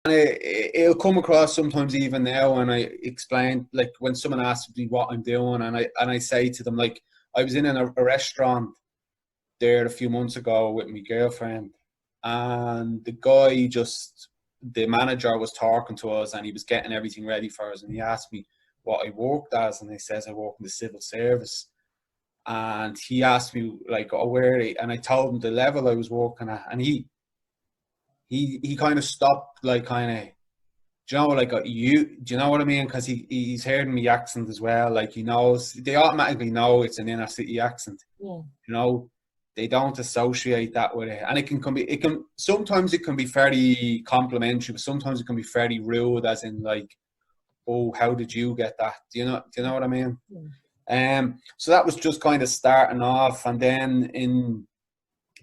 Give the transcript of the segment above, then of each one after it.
And it'll come across sometimes even now when I explain, like when someone asks me what I'm doing, and I say to them, like, I was in a restaurant there a few months ago with my girlfriend, and the manager was talking to us, and he was getting everything ready for us, and he asked me what I worked as, and I says I work in the civil service, and he asked me like, oh, and I told him the level I was working at, and he kind of stopped, like, kind of, do you know, like, do you know what I mean? Because he's heard me accent as well. Like, he knows, they automatically know it's an inner city accent. Yeah. You know, they don't associate that with it, and it can sometimes it can be very complimentary, but sometimes it can be very rude, as in like, oh, how did you get that? Do you know what I mean? So that was just kind of starting off, and then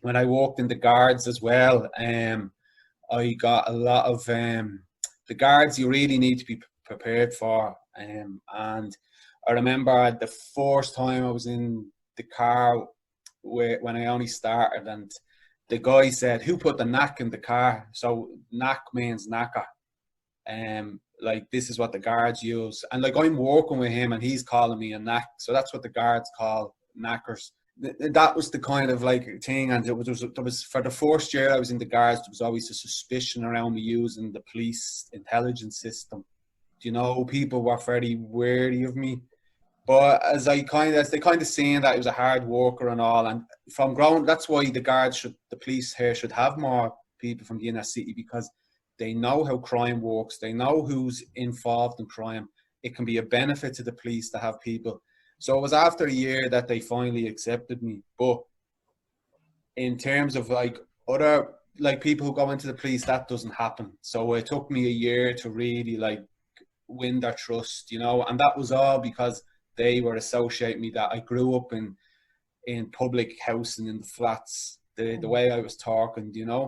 when I worked in the guards as well, I got a lot of the guards you really need to be prepared for. And I remember the first time I was in the car when I only started, and the guy said, "Who put the knack in the car?" So knack means knacker. Like, this is what the guards use, and like, I'm working with him, and he's calling me a knack. So that's what the guards call knackers. That was the kind of like thing, and there was for the first year I was in the guards, there was always a suspicion around me using the police intelligence system. You know, people were very wary of me, but as they kind of seen that I was a hard worker and all, and from ground, that's why the police here should have more people from the inner city, because they know how crime works, they know who's involved in crime. It can be a benefit to the police to have people. So it was after a year that they finally accepted me. But in terms of like other like people who go into the police, that doesn't happen. So it took me a year to really like win their trust, you know, and that was all because they were associating me that I grew up in public housing in the flats, the way I was talking, you know.